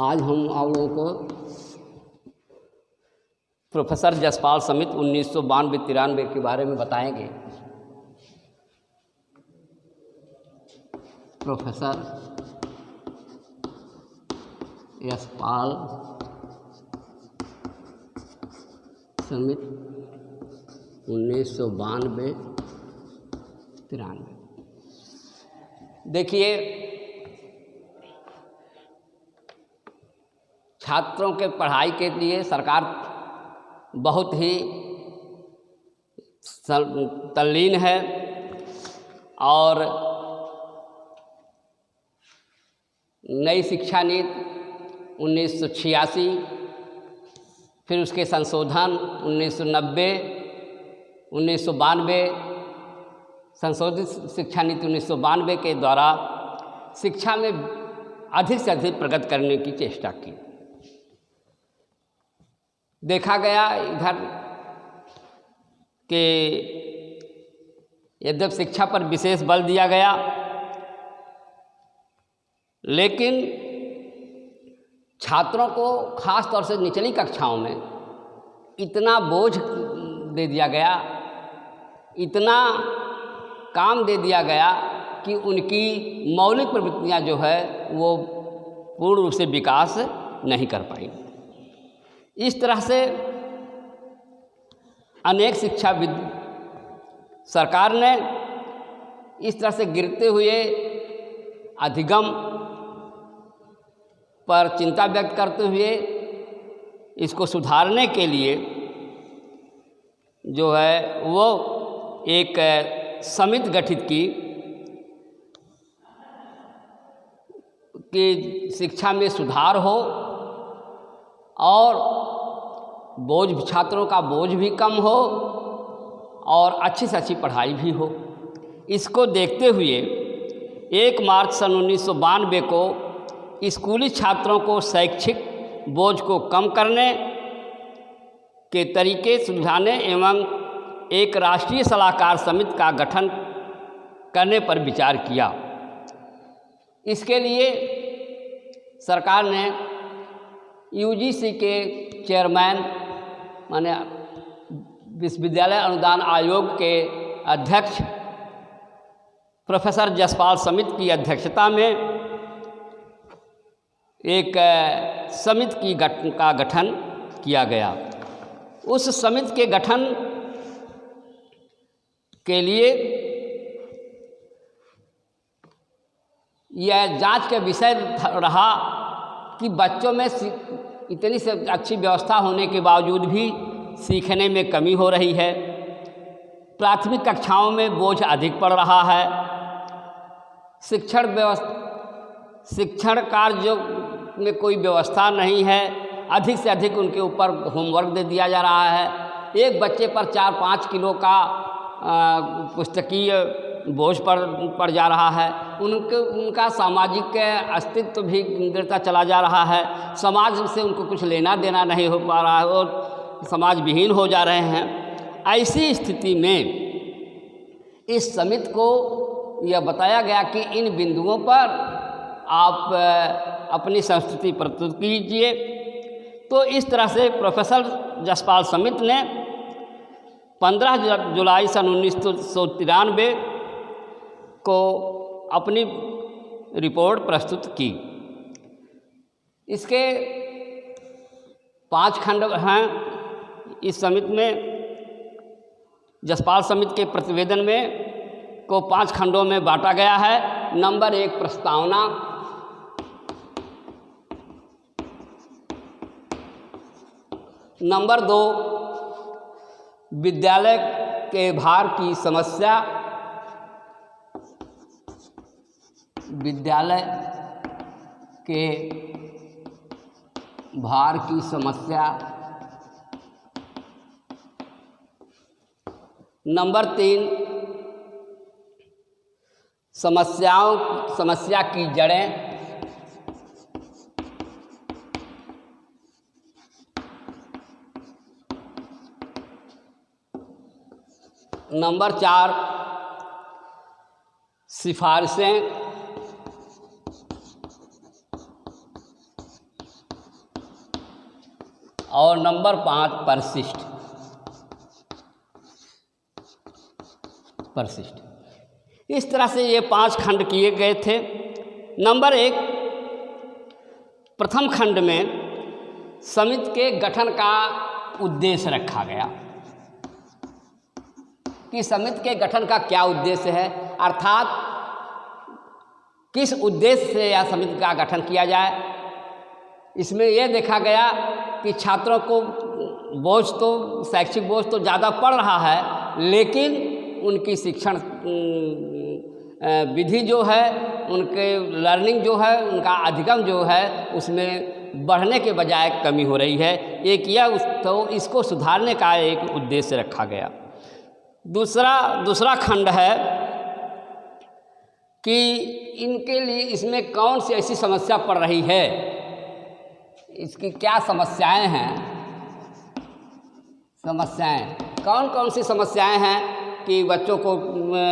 आज हम आप लोगों को प्रोफेसर जसपाल समित 1992-93 के बारे में बताएंगे। प्रोफेसर जसपाल समित 1992-93। देखिए, छात्रों के पढ़ाई के लिए सरकार बहुत ही तल्लीन है और नई शिक्षा नीति 1986, फिर उसके संशोधन 1990, 1992, संशोधित शिक्षा नीति 1992 के द्वारा शिक्षा में अधिक से अधिक प्रगति करने की चेष्टा की। देखा गया इधर कि यद्यपि शिक्षा पर विशेष बल दिया गया, लेकिन छात्रों को खास तौर से निचली कक्षाओं में इतना बोझ दे दिया गया, इतना काम दे दिया गया कि उनकी मौलिक प्रवृत्तियां जो है वो पूर्ण रूप से विकास नहीं कर पाई। इस तरह से अनेक शिक्षाविद सरकार ने इस तरह से गिरते हुए अधिगम पर चिंता व्यक्त करते हुए इसको सुधारने के लिए जो है वो एक समिति गठित की कि शिक्षा में सुधार हो और छात्रों का बोझ भी कम हो और अच्छी से अच्छी पढ़ाई भी हो। इसको देखते हुए 1 मार्च सन 1992 को स्कूली छात्रों को शैक्षिक बोझ को कम करने के तरीके सुझाने एवं एक राष्ट्रीय सलाहकार समिति का गठन करने पर विचार किया। इसके लिए सरकार ने यूजीसी के चेयरमैन माने विश्वविद्यालय अनुदान आयोग के अध्यक्ष प्रोफेसर जसपाल समित की अध्यक्षता में एक समिति का गठन किया गया। उस समिति के गठन के लिए यह जांच का विषय रहा कि बच्चों में इतनी से अच्छी व्यवस्था होने के बावजूद भी सीखने में कमी हो रही है। प्राथमिक कक्षाओं में बोझ अधिक पड़ रहा है। शिक्षण कार्य में कोई व्यवस्था नहीं है। अधिक से अधिक उनके ऊपर होमवर्क दे दिया जा रहा है। एक बच्चे पर 4-5 किलो का पुस्तकीय बोझ पड़ जा रहा है। उनका सामाजिक अस्तित्व भी गिरता चला जा रहा है। समाज से उनको कुछ लेना देना नहीं हो पा रहा है और समाज विहीन हो जा रहे हैं। ऐसी स्थिति में इस समिति को यह बताया गया कि इन बिंदुओं पर आप अपनी संस्तुति प्रस्तुत कीजिए। तो इस तरह से प्रोफेसर जसपाल समित ने 15 जुलाई सन 1993 को अपनी रिपोर्ट प्रस्तुत की। इसके 5 खंड हैं। इस समिति में जसपाल समिति के प्रतिवेदन में को 5 खंडों में बांटा गया है। नंबर 1 प्रस्तावना, नंबर 2 विद्यालय के भार की समस्या, विद्यालय के भार की समस्या, नंबर 3 समस्या की जड़ें, नंबर 4 सिफारिशें, और नंबर 5 परसिस्ट। इस तरह से ये 5 खंड किए गए थे। नंबर 1, प्रथम खंड में समिति के गठन का उद्देश्य रखा गया कि समिति के गठन का क्या उद्देश्य है, अर्थात किस उद्देश्य से यह समिति का गठन किया जाए। इसमें यह देखा गया कि छात्रों को बोझ तो शैक्षिक बोझ तो ज़्यादा पड़ रहा है, लेकिन उनकी शिक्षण विधि जो है, उनके लर्निंग जो है, उनका अधिगम जो है, उसमें बढ़ने के बजाय कमी हो रही है। एक यह तो इसको सुधारने का एक उद्देश्य रखा गया। दूसरा खंड है कि इनके लिए इसमें कौन सी ऐसी समस्या पड़ रही है, इसकी क्या समस्याएं हैं, कौन कौन सी समस्याएं हैं कि बच्चों को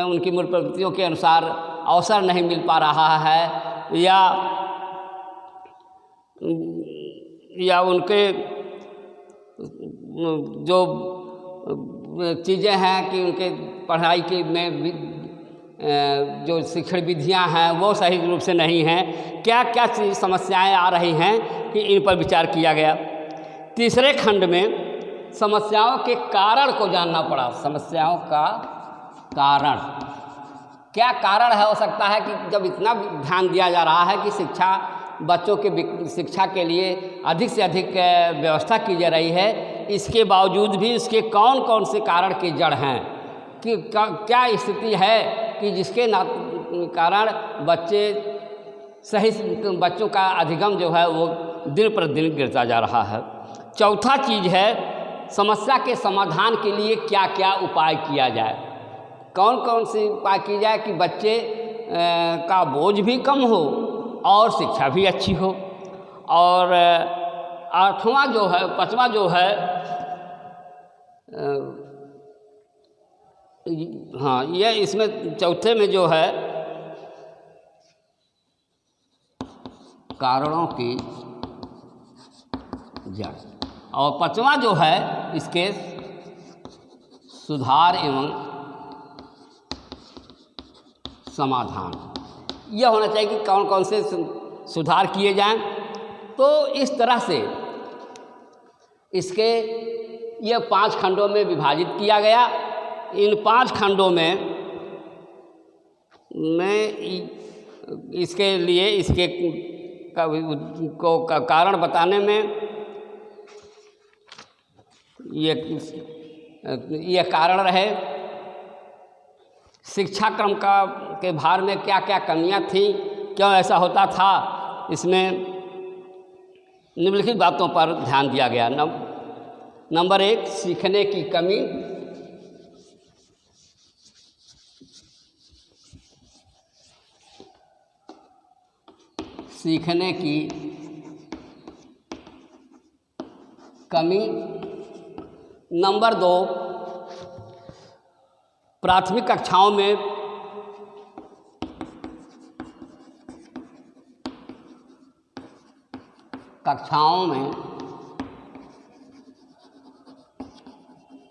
उनकी मूल प्रवृत्तियों के अनुसार अवसर नहीं मिल पा रहा है, या उनके जो चीज़ें हैं कि उनके पढ़ाई के में जो शिक्षण विधियां हैं वो सही रूप से नहीं हैं। क्या क्या समस्याएं आ रही हैं कि इन पर विचार किया गया। तीसरे खंड में समस्याओं के कारण को जानना पड़ा। समस्याओं का कारण, क्या कारण है, हो सकता है कि जब इतना ध्यान दिया जा रहा है कि बच्चों के शिक्षा के लिए अधिक से अधिक व्यवस्था की जा रही है, इसके बावजूद भी इसके कौन कौन से कारण की जड़ हैं, कि क्या स्थिति है कि जिसके कारण बच्चों का अधिगम जो है वो दिन प्रतिदिन गिरता जा रहा है। चौथा चीज़ है समस्या के समाधान के लिए क्या क्या उपाय किया जाए, कौन कौन से उपाय किए जाए कि बच्चे का बोझ भी कम हो और शिक्षा भी अच्छी हो। और पांचवा जो है हाँ, यह इसमें चौथे में जो है कारणों की जड़, और पांचवा जो है इसके सुधार एवं समाधान। यह होना चाहिए कि कौन कौन से सुधार किए जाएं। तो इस तरह से इसके यह 5 खंडों में विभाजित किया गया। इन 5 खंडों में इसके लिए इसके कारण बताने में ये कारण रहे। शिक्षा क्रम के भार में क्या क्या कमियां थी, क्यों ऐसा होता था, इसमें निम्नलिखित बातों पर ध्यान दिया गया। नंबर 1, सीखने की कमी। सीखने की कमी। नंबर 2, प्राथमिक कक्षाओं में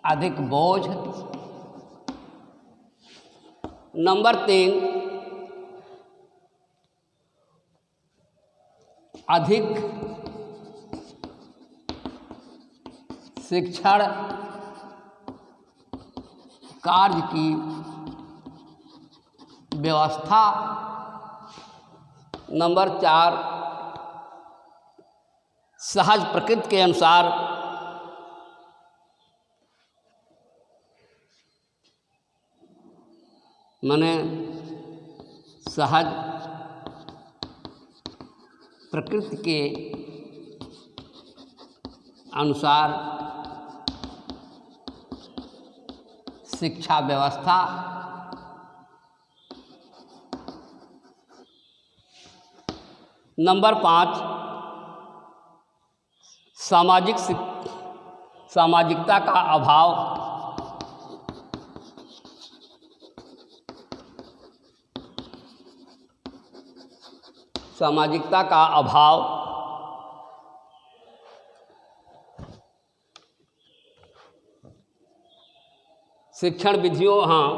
अधिक बोझ। नंबर 3, अधिक शिक्षण कार्य की व्यवस्था। नंबर 4, सहज प्रकृति के अनुसार माने सहज प्रकृति के अनुसार शिक्षा व्यवस्था। नंबर 5, सामाजिकता का अभाव। शिक्षण विधियों, हाँ,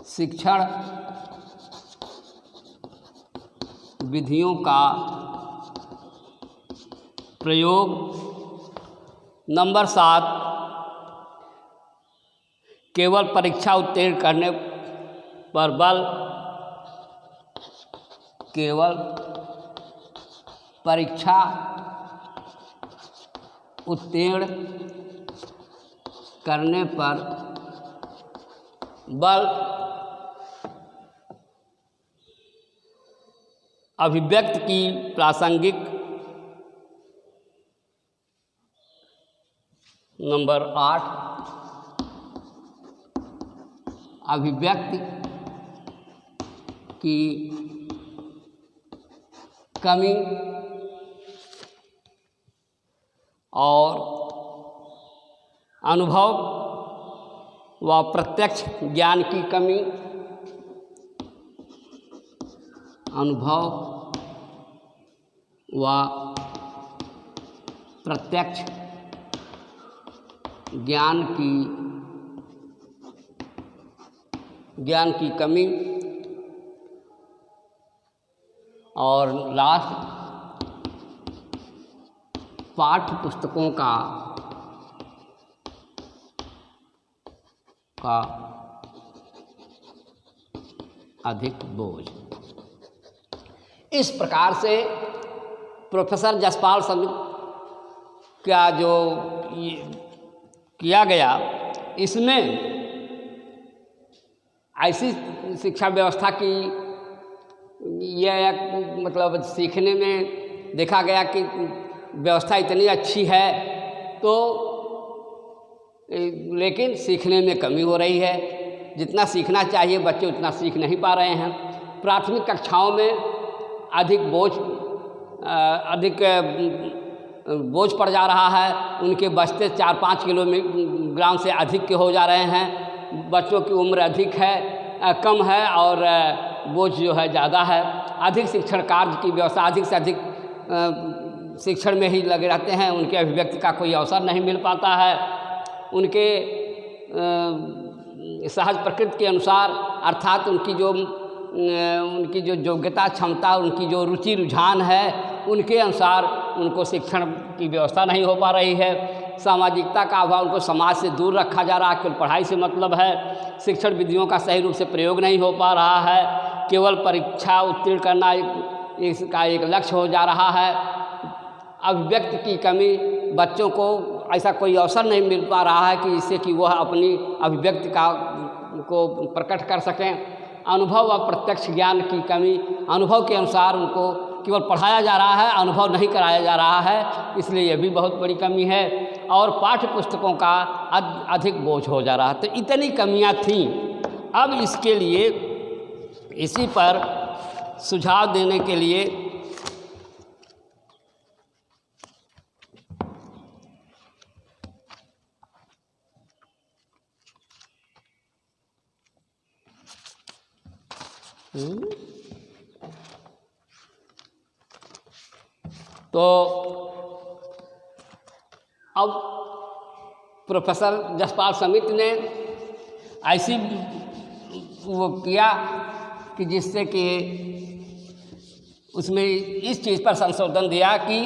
शिक्षण विधियों का प्रयोग। नंबर 7, केवल परीक्षा उत्तीर्ण करने पर बल, केवल परीक्षा उत्तीर्ण करने पर बल अभिव्यक्ति की प्रासंगिक। नंबर 8, अभिव्यक्ति की कमी और अनुभव व प्रत्यक्ष ज्ञान की कमी, अनुभव व प्रत्यक्ष ज्ञान की कमी। और लास्ट, पाठ्य पुस्तकों का अधिक बोझ। इस प्रकार से प्रोफेसर जसपाल समित का जो किया गया, इसमें ऐसी शिक्षा व्यवस्था की यह एक मतलब सीखने में देखा गया कि व्यवस्था इतनी अच्छी है, तो लेकिन सीखने में कमी हो रही है। जितना सीखना चाहिए बच्चे उतना सीख नहीं पा रहे हैं। प्राथमिक कक्षाओं में अधिक बोझ पड़ जा रहा है। उनके बस्ते 4-5 किलोग्राम से अधिक के हो जा रहे हैं। बच्चों की उम्र अधिक है, कम है और बोझ जो है ज़्यादा है। अधिक शिक्षण कार्य की व्यवस्था, अधिक से अधिक शिक्षण में ही लगे रहते हैं। उनके अभिव्यक्ति का कोई अवसर नहीं मिल पाता है। उनके सहज प्रकृति के अनुसार, अर्थात उनकी जो योग्यता, क्षमता, उनकी जो रुचि रुझान है, उनके अनुसार उनको शिक्षण की व्यवस्था नहीं हो पा रही है। सामाजिकता का अभाव, उनको समाज से दूर रखा जा रहा है। केवल पढ़ाई से मतलब है। शिक्षण विधियों का सही रूप से प्रयोग नहीं हो पा रहा है। केवल परीक्षा उत्तीर्ण करना इसका एक लक्ष्य हो जा रहा है। अभिव्यक्ति की कमी, बच्चों को ऐसा कोई अवसर नहीं मिल पा रहा है कि इससे कि वह अपनी अभिव्यक्ति को प्रकट कर सकें। अनुभव व प्रत्यक्ष ज्ञान की कमी, अनुभव के अनुसार उनको केवल पढ़ाया जा रहा है, अनुभव नहीं कराया जा रहा है, इसलिए यह भी बहुत बड़ी कमी है। और पाठ्य पुस्तकों का अधिक बोझ हो जा रहा है। तो इतनी कमियां थीं। अब इसके लिए, इसी पर सुझाव देने के लिए तो अब प्रोफेसर जसपाल समित ने ऐसी वो किया कि जिससे कि उसमें इस चीज़ पर संशोधन दिया कि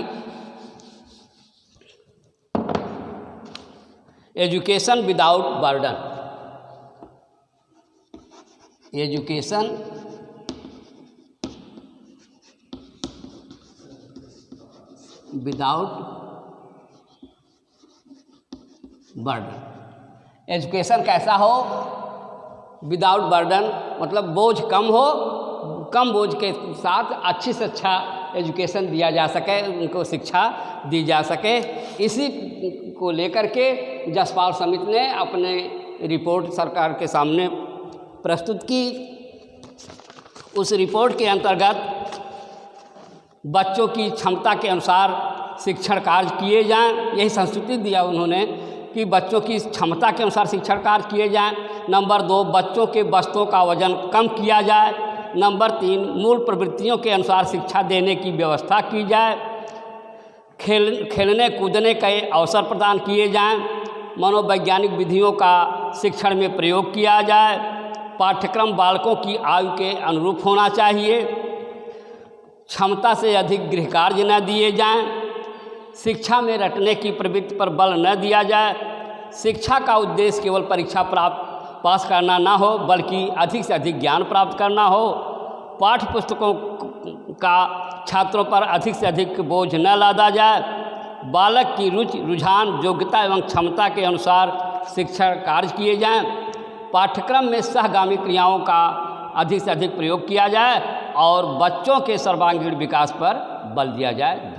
education without burden, education without burden. Education कैसा हो? विदाउट बर्डन, मतलब बोझ कम हो, कम बोझ के साथ अच्छी से अच्छा एजुकेशन दिया जा सके, उनको शिक्षा दी जा सके। इसी को लेकर के जसपाल समिति ने अपने रिपोर्ट सरकार के सामने प्रस्तुत की। उस रिपोर्ट के अंतर्गत बच्चों की क्षमता के अनुसार शिक्षण कार्य किए जाएं, यही संस्तुति दिया उन्होंने कि बच्चों की क्षमता के अनुसार शिक्षण कार्य किए जाएं। नंबर 2, बच्चों के बस्तों का वजन कम किया जाए। नंबर 3, मूल प्रवृत्तियों के अनुसार शिक्षा देने की व्यवस्था की जाए। खेलने कूदने के अवसर प्रदान किए जाएं, मनोवैज्ञानिक विधियों का शिक्षण में प्रयोग किया जाए, पाठ्यक्रम बालकों की आयु के अनुरूप होना चाहिए, क्षमता से अधिक गृह कार्य न दिए जाएं, शिक्षा में रटने की प्रवृत्ति पर बल न दिया जाए, शिक्षा का उद्देश्य केवल परीक्षा पास करना ना हो बल्कि अधिक से अधिक ज्ञान प्राप्त करना हो, पाठ्य पुस्तकों का छात्रों पर अधिक से अधिक बोझ न लादा जाए, बालक की रुचि रुझान योग्यता एवं क्षमता के अनुसार शिक्षण कार्य किए जाएं, पाठ्यक्रम में सहगामी क्रियाओं का अधिक से अधिक प्रयोग किया जाए और बच्चों के सर्वांगीण विकास पर बल दिया जाए।